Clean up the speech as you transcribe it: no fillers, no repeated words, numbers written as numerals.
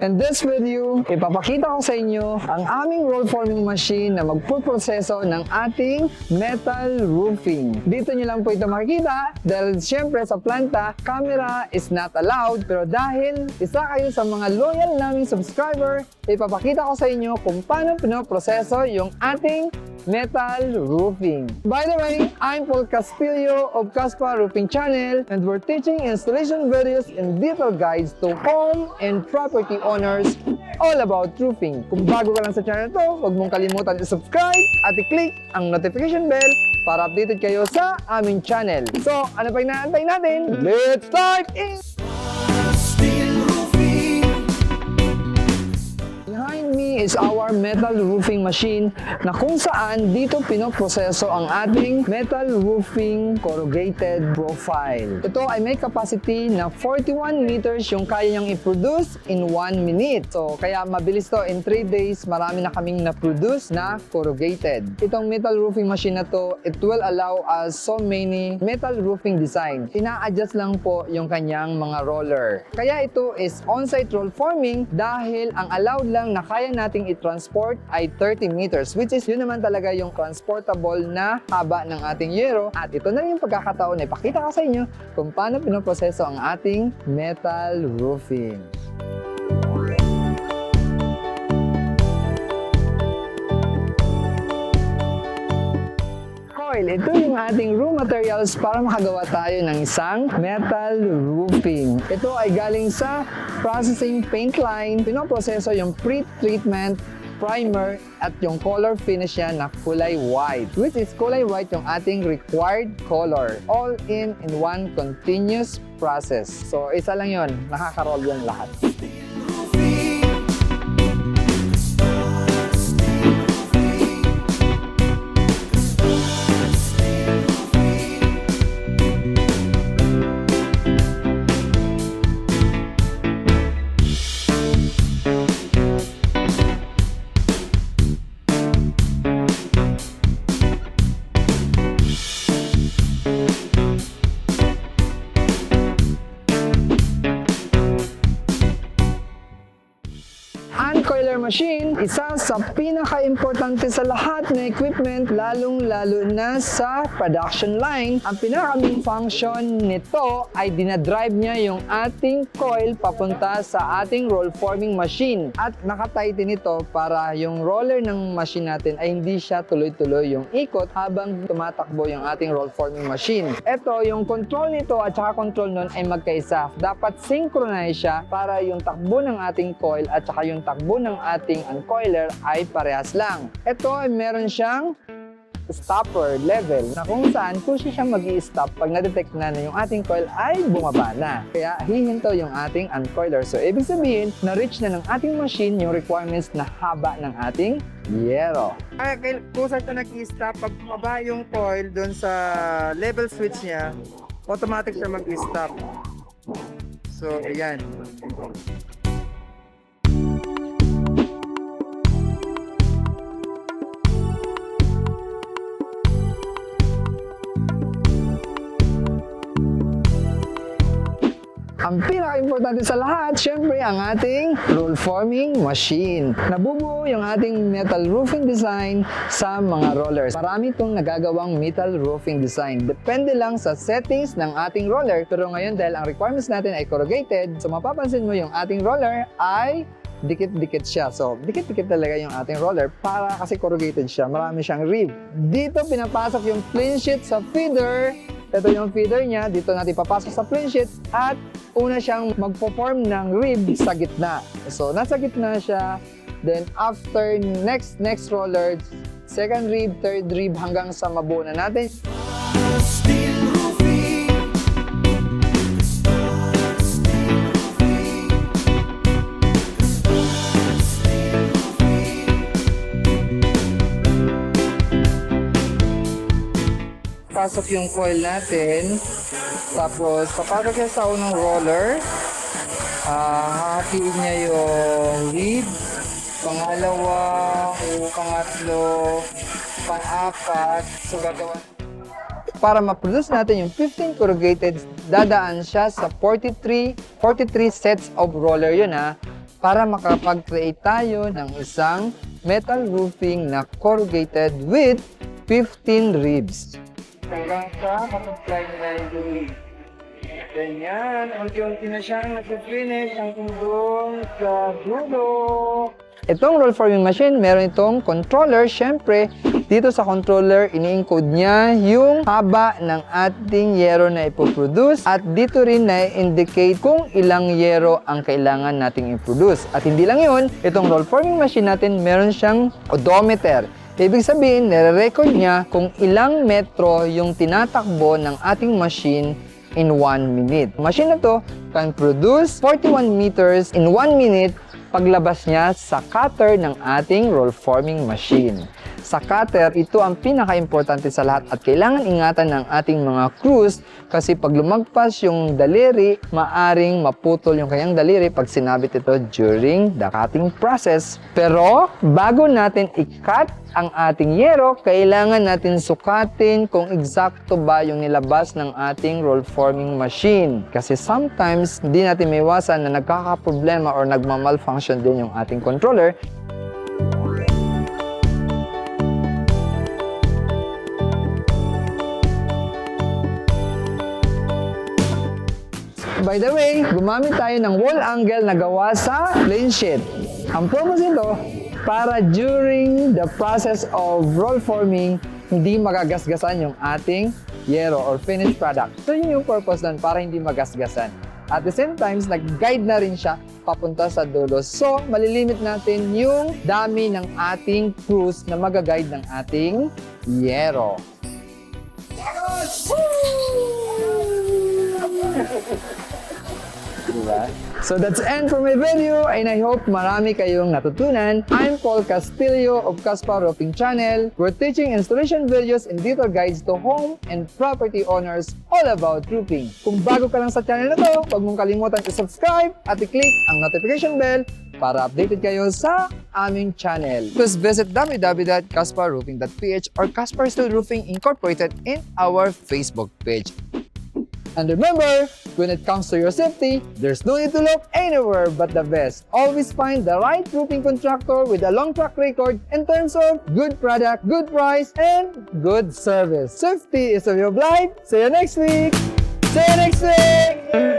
In this video, ipapakita ko sa inyo ang aming roll forming machine na magpuproseso ng ating metal roofing. Dito nyo lang po ito makikita dahil syempre sa planta, camera is not allowed. Pero dahil isa kayo sa mga loyal naming subscriber, ipapakita ko sa inyo kung paano pinoproseso yung ating metal roofing. By the way, I'm Paul Castillo of Caspar Roofing Channel, and we're teaching installation videos and detailed guides to home and property owners all about roofing. Kung bago ka lang sa channel to, huwag mong kalimutan i-subscribe at i-click ang notification bell para updated kayo sa aming channel. So, ano pa inaantay natin? Let's dive in! Behind me is our metal roofing machine na kung saan dito pinoproseso ang ating metal roofing corrugated profile. Ito ay may capacity na 41 liters yung kaya niyang i-produce in 1 minute. So kaya mabilis to, in 3 days marami na kaming na-produce na corrugated. Itong metal roofing machine na to, it will allow us so many metal roofing design. Ina-adjust lang po yung kanyang mga roller. Kaya ito is on-site roll forming dahil ang allowed lang na kaya nating i-transport ay 30 meters, which is yun naman talaga yung transportable na haba ng ating yero. At ito na rin yung pagkakataon na ipakita ko sa inyo kung paano pinoproseso ang ating metal roofing. Coil, ito yung ating raw materials para makagawa tayo ng isang metal roofing. Ito ay galing sa processing paint line. Pinoproseso yung pre-treatment, primer, at yung color finish niya na kulay white. Which is kulay white yung ating required color. All in one continuous process. So isa lang yun, nakaka-roll yung lahat. Uncoiler machine, isa sa pinaka-importante sa lahat na equipment, lalong-lalo na sa production line. Ang pinaka-main function nito ay dinadrive niya yung ating coil papunta sa ating roll forming machine. At nakatighten ito para yung roller ng machine natin ay hindi siya tuloy-tuloy yung ikot habang tumatakbo yung ating roll forming machine. Ito, yung control nito at saka control nun ay magkaisa. Dapat synchronize siya para yung takbo ng ating coil at saka yung takbo ng ating uncoiler ay parehas lang. Ito ay meron siyang stopper level na kung saan kung siya mag-i-stop pag na-detect na yung ating coil ay bumaba na. Kaya hihinto yung ating uncoiler. So ibig sabihin, na-reach na ng ating machine yung requirements na haba ng ating yero. Kaya kung saan ito nag-i-stop, pag bumaba yung coil dun sa level switch niya, automatic siya mag-i-stop. So ayan. Ang pinaka-importante sa lahat, syempre ang ating roll forming machine. Nabubuo yung ating metal roofing design sa mga rollers. Marami itong nagagawang metal roofing design. Depende lang sa settings ng ating roller. Pero ngayon dahil ang requirements natin ay corrugated, so mapapansin mo yung ating roller ay dikit-dikit siya. So, dikit-dikit talaga yung ating roller para kasi corrugated siya. Marami siyang rib. Dito pinapasok yung plain sheet sa feeder. Ito yung feeder niya. Dito natin papasok sa plain sheet at una siyang magpo-form ng rib sa gitna. So, nasa gitna siya. Then, after next roller, second rib, third rib, hanggang sa mabuo na natin. Pasok yung coil natin, tapos papasok siya sa unang roller, hahatiin niya yung rib, pangalawa, pangatlo, pang-apat, so gagawa. Para ma-produce natin yung 15 corrugated, dadaan siya sa 43 sets of roller yun ha. para makapag-create tayo ng isang metal roofing na corrugated with 15 ribs. Hanggang sa matag-fly na yung ganyan, unti-unti na siyang nag-finish ang doon sa dulo. Itong roll forming machine, meron itong controller. Siyempre, dito sa controller, ini-encode niya yung haba ng ating yero na ipoproduce at dito rin na-indicate kung ilang yero ang kailangan nating i-produce. At hindi lang yun, itong roll forming machine natin, meron siyang odometer. Ibig sabihin, nare-record niya kung ilang metro yung tinatakbo ng ating machine in 1 minute. Machine na to can produce 41 meters in 1 minute paglabas niya sa cutter ng ating roll forming machine. Sa cutter, ito ang pinaka-importante sa lahat at kailangan ingatan ng ating mga crews kasi pag lumagpas yung daliri, maaring maputol yung kanyang daliri pag sinabit ito during the cutting process. Pero bago natin i-cut ang ating yero, kailangan natin sukatin kung eksakto ba yung nilabas ng ating roll forming machine. Kasi sometimes, hindi natin maiwasan na nagkakaproblema or nagmamalfunction din yung ating controller. By the way, gumamit tayo ng wall angle na gawa sa plain sheet. Ang purpose nito, para during the process of roll forming, hindi magagasgasan yung ating yero or finished product. So yun yung purpose nun, para hindi magasgasan. At the same time, nag-guide na rin siya papunta sa dulo. So, malilimit natin yung dami ng ating crews na mag-guide ng ating yero. Diba? So that's end for my video and I hope marami kayong natutunan. I'm Paul Castillo of Caspar Roofing Channel. We're teaching installation videos and detailed guides to home and property owners all about roofing. Kung bago ka lang sa channel na to, huwag mong kalimutan i-subscribe at i-click ang notification bell para updated kayo sa aming channel. Please visit www.casparroofing.ph or Casparsteel Roofing Inc in our Facebook page. And remember, when it comes to your safety, there's no need to look anywhere but the best. Always find the right roofing contractor with a long track record in terms of good product, good price, and good service. Safety is of your life. See you next week! See you next week!